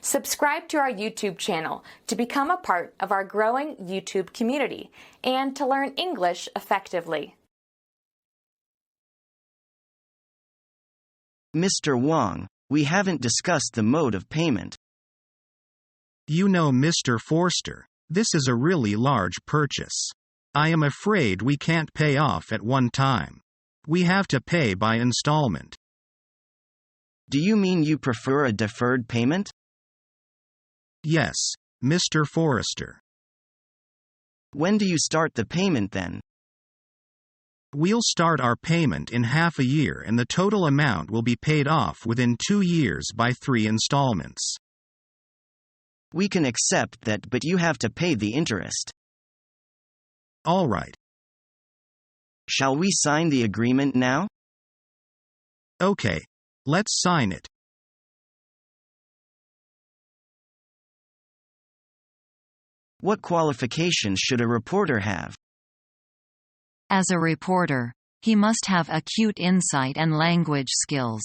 Subscribe to our YouTube channel to become a part of our growing YouTube community and to learn English effectively. Mr. Wong, we haven't discussed the mode of payment. You know, Mr. Forster, this is a really large purchase. I am afraid we can't pay off at one time. We have to pay by installment. Do you mean you prefer a deferred payment? Yes, Mr. Forrester. When do you start the payment then? We'll start our payment in half a year and the total amount will be paid off within 2 years by 3 installments. We can accept that, but you have to pay the interest. All right. Shall we sign the agreement now? Okay. Let's sign it. What qualifications should a reporter have? As a reporter, he must have acute insight and language skills.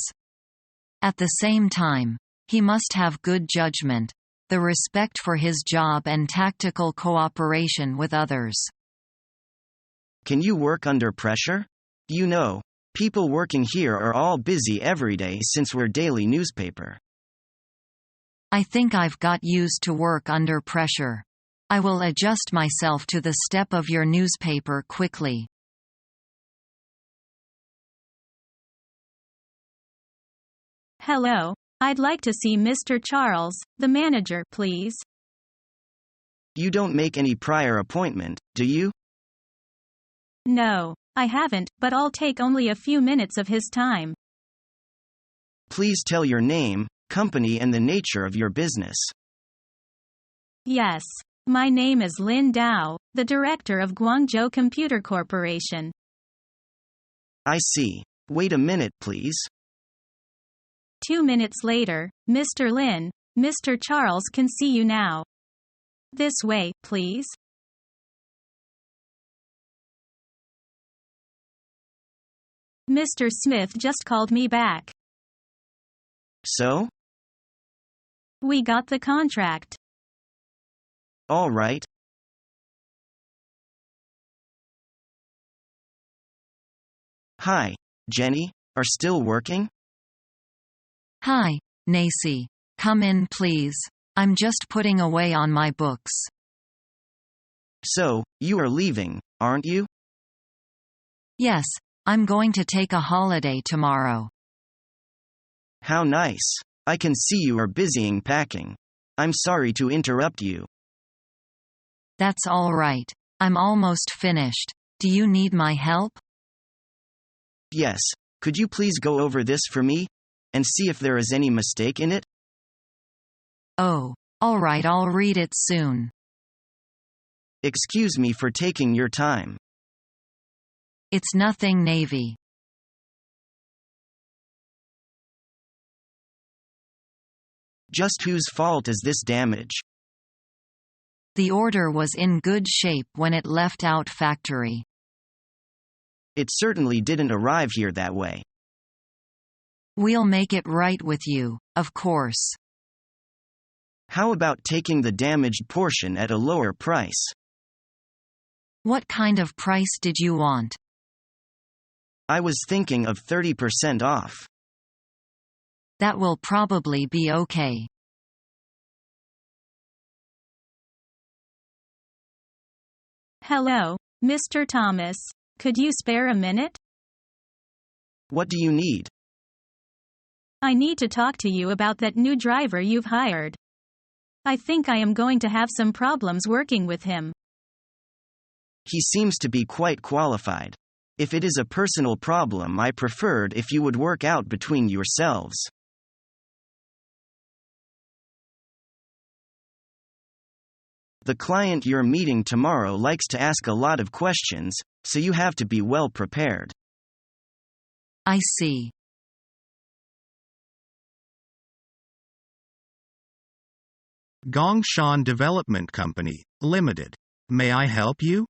At the same time, he must have good judgment, the respect for his job and tactical cooperation with others. Can you work under pressure? You know, people working here are all busy every day since we're daily newspaper. I think I've got used to work under pressure. I will adjust myself to the step of your newspaper quickly. Hello, I'd like to see Mr. Charles, the manager, please. You don't make any prior appointment, do you? No, I haven't, but I'll take only a few minutes of his time. Please tell your name, company and the nature of your business. Yes. My name is Lin Dao, the director of Guangzhou Computer Corporation. I see. Wait a minute, please. 2 minutes later, Mr. Lin, Mr. Charles can see you now. This way, please. Mr. Smith just called me back. So? We got the contract. All right. Hi, Jenny, are still working? Hi, Nacy. Come in please. I'm just putting away on my books. So, you are leaving, aren't you? Yes, I'm going to take a holiday tomorrow. How nice. I can see you are busying packing. I'm sorry to interrupt you. That's all right. I'm almost finished. Do you need my help? Yes, could you please go over this for me? And see if there is any mistake in it? Oh, all right, I'll read it soon. Excuse me for taking your time. It's nothing, Navy. Just whose fault is this damage? The order was in good shape when it left out factory. It certainly didn't arrive here that way. We'll make it right with you, of course. How about taking the damaged portion at a lower price? What kind of price did you want? I was thinking of 30% off. That will probably be okay. Hello, Mr. Thomas. Could you spare a minute? What do you need? I need to talk to you about that new driver you've hired. I think I am going to have some problems working with him. He seems to be quite qualified. If it is a personal problem, I preferred if you would work out between yourselves. The client you're meeting tomorrow likes to ask a lot of questions, so you have to be well prepared. I see. Gongshan Development Company, Limited. May I help you?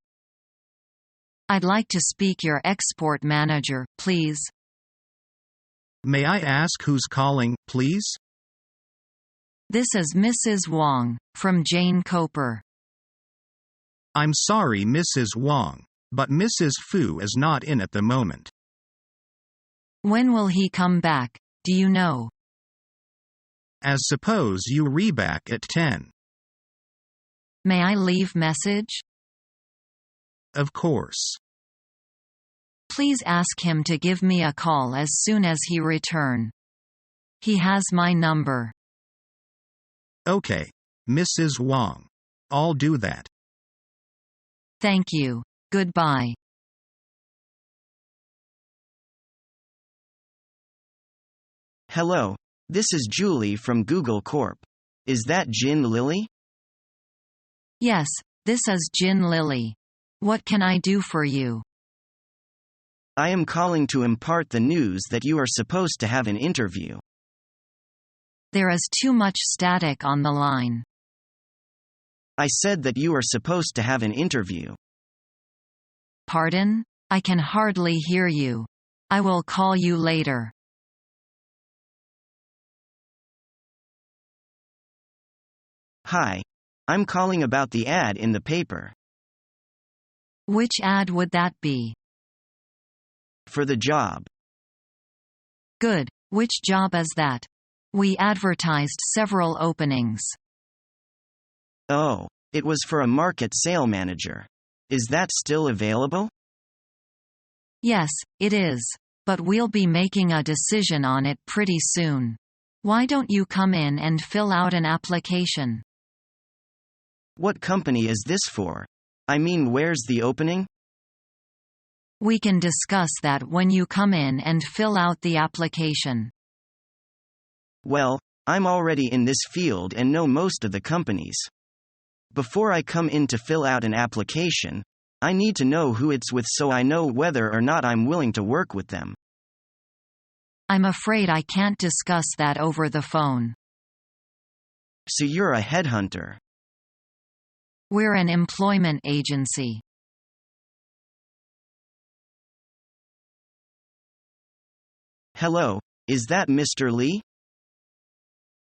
I'd like to speak your export manager, please. May I ask who's calling, please? This is Mrs. Wong, from Jane Coper. I'm sorry, Mrs. Wong, but Mrs. Fu is not in at the moment. When will he come back, do you know? As suppose you re-back at 10. May I leave message? Of course. Please ask him to give me a call as soon as he return. He has my number. Okay, Mrs. Wong. I'll do that. Thank you. Goodbye. Hello, this is Julie from Google Corp. Is that Jin Lily? Yes, this is Jin Lily. What can I do for you? I am calling to impart the news that you are supposed to have an interview. There is too much static on the line. I said that you are supposed to have an interview. Pardon? I can hardly hear you. I will call you later. Hi. I'm calling about the ad in the paper. Which ad would that be? For the job. Good. Which job is that? We advertised several openings. Oh, it was for a market sale manager. Is that still available? Yes, it is. But we'll be making a decision on it pretty soon. Why don't you come in and fill out an application? What company is this for? I mean, where's the opening? We can discuss that when you come in and fill out the application. Well, I'm already in this field and know most of the companies. Before I come in to fill out an application, I need to know who it's with so I know whether or not I'm willing to work with them. I'm afraid I can't discuss that over the phone. So you're a headhunter. We're an employment agency. Hello, is that Mr. Lee?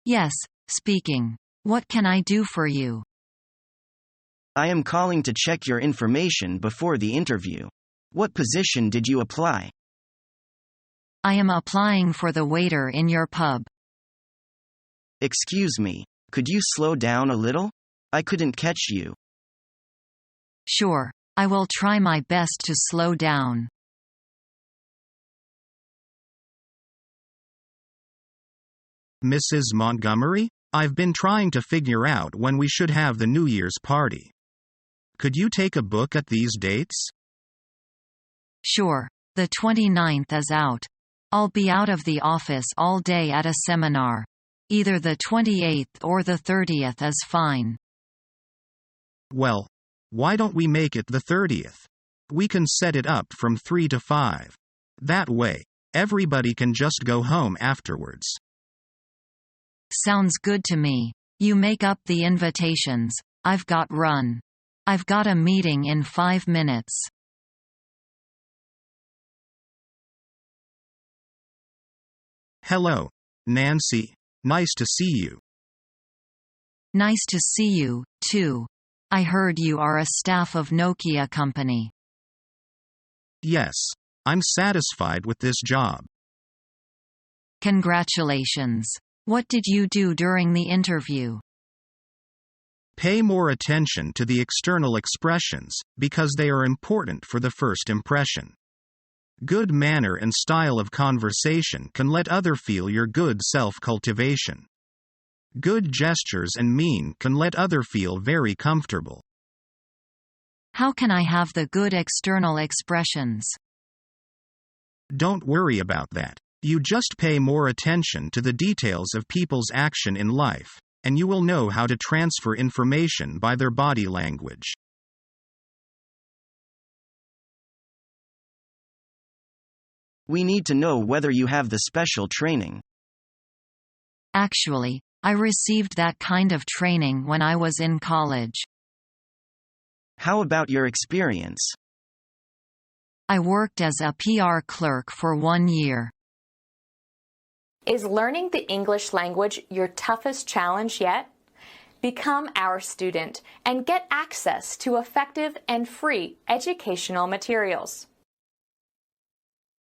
Yes, speaking. What can I do for you? I am calling to check your information before the interview. What position did you apply? I am applying for the waiter in your pub. Excuse me, could you slow down a little? I couldn't catch you. Sure, I will try my best to slow down. Mrs. Montgomery? I've been trying to figure out when we should have the New Year's party. Could you take a book at these dates? Sure, the 29th is out. I'll be out of the office all day at a seminar. Either the 28th or the 30th is fine. Well, why don't we make it the 30th? We can set it up from 3 to 5. That way, everybody can just go home afterwards. Sounds good to me. You make up the invitations. I've got run. I've got a meeting in 5 minutes. Hello, Nancy. Nice to see you. Nice to see you, too. I heard you are a staff of Nokia Company. Yes, I'm satisfied with this job. Congratulations. What did you do during the interview? Pay more attention to the external expressions, because they are important for the first impression. Good manner and style of conversation can let others feel your good self-cultivation. Good gestures and mien can let others feel very comfortable. How can I have the good external expressions? Don't worry about that. You just pay more attention to the details of people's action in life, and you will know how to transfer information by their body language. We need to know whether you have the special training. Actually, I received that kind of training when I was in college. How about your experience? I worked as a PR clerk for 1 year. Is learning the English language your toughest challenge yet? Become our student and get access to effective and free educational materials.